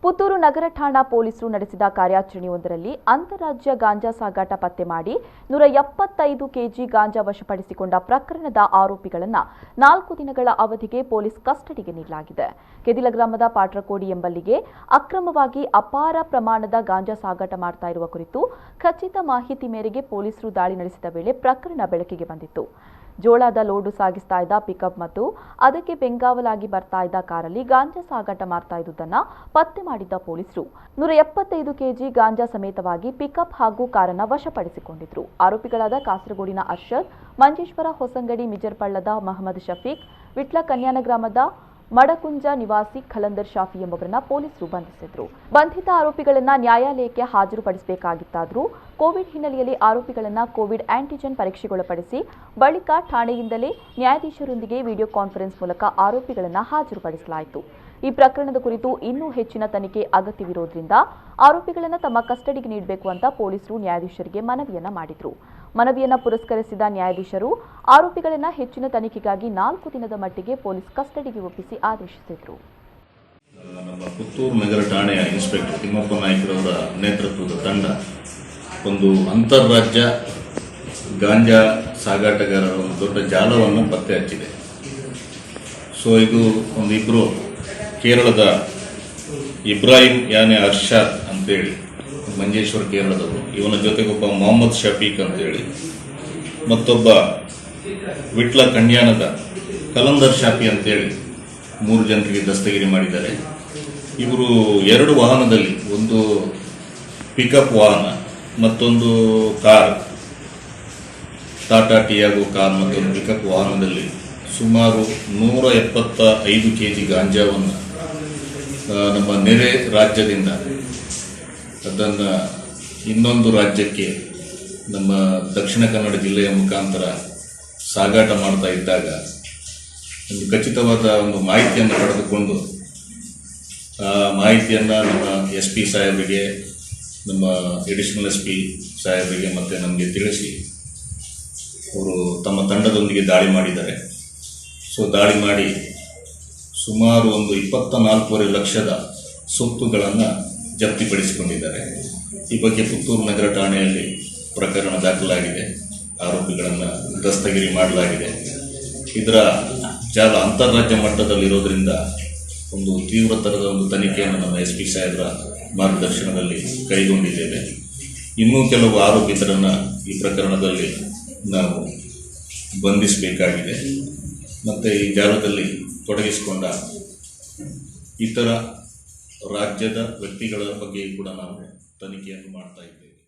ಪುತ್ತೂರು ನಗರ ಠಾಣಾ ಪೊಲೀಸರು ನಡೆಸಿದ ಕಾರ್ಯಾಚರಣೆಯೊಂದರಲ್ಲಿ ಅಂತಾರಾಜ್ಯ ಗಾಂಜಾ ಸಾಗಾಟ ಪತ್ತೆ ಮಾಡಿ 175 ಕೆಜಿ ಗಾಂಜಾ ವಶಪಡಿಸಿಕೊಂಡ ಪ್ರಕರಣದ ಆರೋಪಿಗಳನ್ನು 4 ದಿನಗಳ ಅವಧಿಗೆ ಪೊಲೀಸ್ ಕಸ್ಟಡಿಗೆ ನೀಡಲಾಗಿದೆ. ಕೆದಿಲ ಗ್ರಾಮದ ಪಾಟ್ರಕೋಡಿ ಎಂಬಲ್ಲಿಗೆ ಅಕ್ರಮವಾಗಿ ಅಪಾರ ಪ್ರಮಾಣದ ಗಾಂಜಾ ಸಾಗಾಟ ಮಾಡ್ತಾ ಇರುವ ಕುರಿತು ಖಚಿತ ಮಾಹಿತಿ ಮೇರೆಗೆ ಪೊಲೀಸರು ದಾಳಿ ನಡೆಸಿದ ವೇಳೆ ಪ್ರಕರಣ ಬೆಳಕಿಗೆ ಬಂದಿತ್ತು. ಜೋಳದ ಲೋಡು ಸಾಗಿಸ್ತಾ ಇದ್ದ ಪಿಕಪ್ ಮತ್ತು ಅದಕ್ಕೆ ಬೆಂಗಾವಲಾಗಿ ಬರ್ತಾ ಇದ್ದ ಕಾರಲ್ಲಿ ಗಾಂಜಾ ಸಾಗಾಟ ಮಾಡ್ತಾ ಇದ್ದುದನ್ನು ಪತ್ತೆ ಮಾಡಿದ್ದ ಪೊಲೀಸರು 175 ಕೆಜಿ ಗಾಂಜಾ ಸಮೇತವಾಗಿ ಪಿಕಪ್ ಹಾಗೂ ಕಾರನ್ನು ವಶಪಡಿಸಿಕೊಂಡಿದ್ರು. ಆರೋಪಿಗಳಾದ ಕಾಸರಗೋಡಿನ ಅರ್ಷದ್, ಮಂಜೇಶ್ವರ ಹೊಸಂಗಡಿ ಮಿಜರ್ಪಳ್ಳದ ಮಹಮ್ಮದ್ ಶಫೀಕ್, ವಿಟ್ಲ ಕನ್ಯಾನ ಗ್ರಾಮದ ಮಡಕುಂಜ ನಿವಾಸಿ ಖಲಂದರ್ ಶಾಫಿ ಎಂಬುವರನ್ನ ಪೊಲೀಸರು ಬಂಧಿಸಿದ್ರು. ಬಂಧಿತ ಆರೋಪಿಗಳನ್ನ ನ್ಯಾಯಾಲಯಕ್ಕೆ ಹಾಜರುಪಡಿಸಬೇಕಾಗಿತ್ತಾದರೂ ಕೋವಿಡ್ ಹಿನ್ನೆಲೆಯಲ್ಲಿ ಆರೋಪಿಗಳನ್ನ ಕೋವಿಡ್ ಆಂಟಿಜೆನ್ ಪರೀಕ್ಷೆಗೊಳಪಡಿಸಿ ಬಳಿಕ ಠಾಣೆಯಿಂದಲೇ ನ್ಯಾಯಾಧೀಶರೊಂದಿಗೆ ವಿಡಿಯೋ ಕಾನ್ಫರೆನ್ಸ್ ಮೂಲಕ ಆರೋಪಿಗಳನ್ನ ಹಾಜರುಪಡಿಸಲಾಯಿತು. ಈ ಪ್ರಕರಣದ ಕುರಿತು ಇನ್ನೂ ಹೆಚ್ಚಿನ ತನಿಖೆ ಅಗತ್ಯವಿರುವುದರಿಂದ ಆರೋಪಿಗಳನ್ನು ತಮ್ಮ ಕಸ್ಟಡಿಗೆ ನೀಡಬೇಕು ಅಂತ ಪೊಲೀಸರು ನ್ಯಾಯಾಧೀಶರಿಗೆ ಮನವಿಯನ್ನ ಮಾಡಿದ್ರು. ಮನವಿಯನ್ನ ಪುರಸ್ಕರಿಸಿದ ನ್ಯಾಯಾಧೀಶರು ಆರೋಪಿಗಳನ್ನು ಹೆಚ್ಚಿನ ತನಿಖೆಗಾಗಿ 4 ದಿನದ ಮಟ್ಟಿಗೆ ಪೊಲೀಸ್ ಕಸ್ಟಡಿಗೆ ಒಪ್ಪಿಸಿ ಆದೇಶಿಸಿದರು. ನಮ್ಮ ಪುತ್ತೂರು ನಗರ ಠಾಣೆಯ ಇನ್ಸ್ಪೆಕ್ಟರ್ ತಿಮ್ಮಪ್ಪ ನಾಯ್ಕರವರ ನೇತೃತ್ವದ ತಂಡ ಒಂದು ಅಂತಾರಾಜ್ಯ ಗಾಂಜಾ ಸಾಗಾಟಗಾರರ ಒಂದು ದೊಡ್ಡ ಜಾಲವನ್ನು ಪತ್ತೆ ಹಚ್ಚಿದೆ. ಸೊ ಇದು ಇಬ್ಬರು ಕೇರಳದ ಇಬ್ರಾಹಿಂ ಯಾನೆ ಅರ್ಷಾದ್ ಅಂತೇಳಿ ಮಂಜೇಶ್ವರ ಕೇರಳದವರು, ಇವನ ಜೊತೆಗೊಬ್ಬ ಮೊಹಮ್ಮದ್ ಶಫೀಕ್ ಅಂತೇಳಿ, ಮತ್ತೊಬ್ಬ ವಿಟ್ಲ ಕನ್ಯಾನದ ಖಲಂದರ್ ಶಾಫಿ ಅಂತೇಳಿ 3 ಜನರಿಗೆ ದಸ್ತಗಿರಿ ಮಾಡಿದ್ದಾರೆ. ಇವರು 2 ವಾಹನದಲ್ಲಿ, ಒಂದು ಪಿಕಪ್ ವಾಹನ ಮತ್ತೊಂದು ಕಾರ್, ಟಾಟಾ ಟಿಯಾಗೋ ಕಾರ್ ಮತ್ತೊಂದು ಪಿಕಪ್ ವಾಹನದಲ್ಲಿ ಸುಮಾರು 175 ಕೆಜಿ ಗಾಂಜಾವನ್ನು ನಮ್ಮ ನೆರೆ ರಾಜ್ಯದಿಂದ ಅದನ್ನು ಇನ್ನೊಂದು ರಾಜ್ಯಕ್ಕೆ ನಮ್ಮ ದಕ್ಷಿಣ ಕನ್ನಡ ಜಿಲ್ಲೆಯ ಮುಖಾಂತರ ಸಾಗಾಟ ಮಾಡ್ತಾ ಇದ್ದಾಗ ಒಂದು ಖಚಿತವಾದ ಒಂದು ಮಾಹಿತಿಯನ್ನು ಪಡೆದುಕೊಂಡು ಆ ಮಾಹಿತಿಯನ್ನು ನಮ್ಮ SP ಸಾಹೇಬರಿಗೆ, ನಮ್ಮ ಎಡಿಷನಲ್ SP ಸಾಹೇಬರಿಗೆ ಮತ್ತು ನಮಗೆ ತಿಳಿಸಿ ಅವರು ತಮ್ಮ ತಂಡದೊಂದಿಗೆ ದಾಳಿ ಮಾಡಿದ್ದಾರೆ. ಸೊ ದಾಳಿ ಮಾಡಿ ಸುಮಾರು ಒಂದು 24.5 ಲಕ್ಷದ ಸೊತ್ತುಗಳನ್ನು ಜಪ್ತಿಪಡಿಸಿಕೊಂಡಿದ್ದಾರೆ. ಈ ಬಗ್ಗೆ ಪುತ್ತೂರು ನಗರ ಠಾಣೆಯಲ್ಲಿ ಪ್ರಕರಣ ದಾಖಲಾಗಿದೆ. ಆರೋಪಿಗಳನ್ನು ದಸ್ತಗಿರಿ ಮಾಡಲಾಗಿದೆ. ಇದರ ಜಾಲ ಅಂತಾರಾಜ್ಯ ಮಟ್ಟದಲ್ಲಿರೋದ್ರಿಂದ ಒಂದು ತೀವ್ರತರದ ಒಂದು ತನಿಖೆಯನ್ನು ನಮ್ಮ SP ಸಾಹೇಬರ ಮಾರ್ಗದರ್ಶನದಲ್ಲಿ ಕೈಗೊಂಡಿದ್ದೇವೆ. ಇನ್ನೂ ಕೆಲವು ಆರೋಪಿತರನ್ನು ಈ ಪ್ರಕರಣದಲ್ಲಿ ನಾವು ಬಂಧಿಸಬೇಕಾಗಿದೆ. ಮತ್ತು ಈ ಜಾಲದಲ್ಲಿ ತೊಡಗಿಸಿಕೊಂಡ ಇತರ ರಾಜ್ಯದ ವ್ಯಕ್ತಿಗಳ ಬಗ್ಗೆ ಕೂಡ ನಾವು ತನಿಖೆಯನ್ನು ಮಾಡ್ತಾ ಇದ್ದೇವೆ.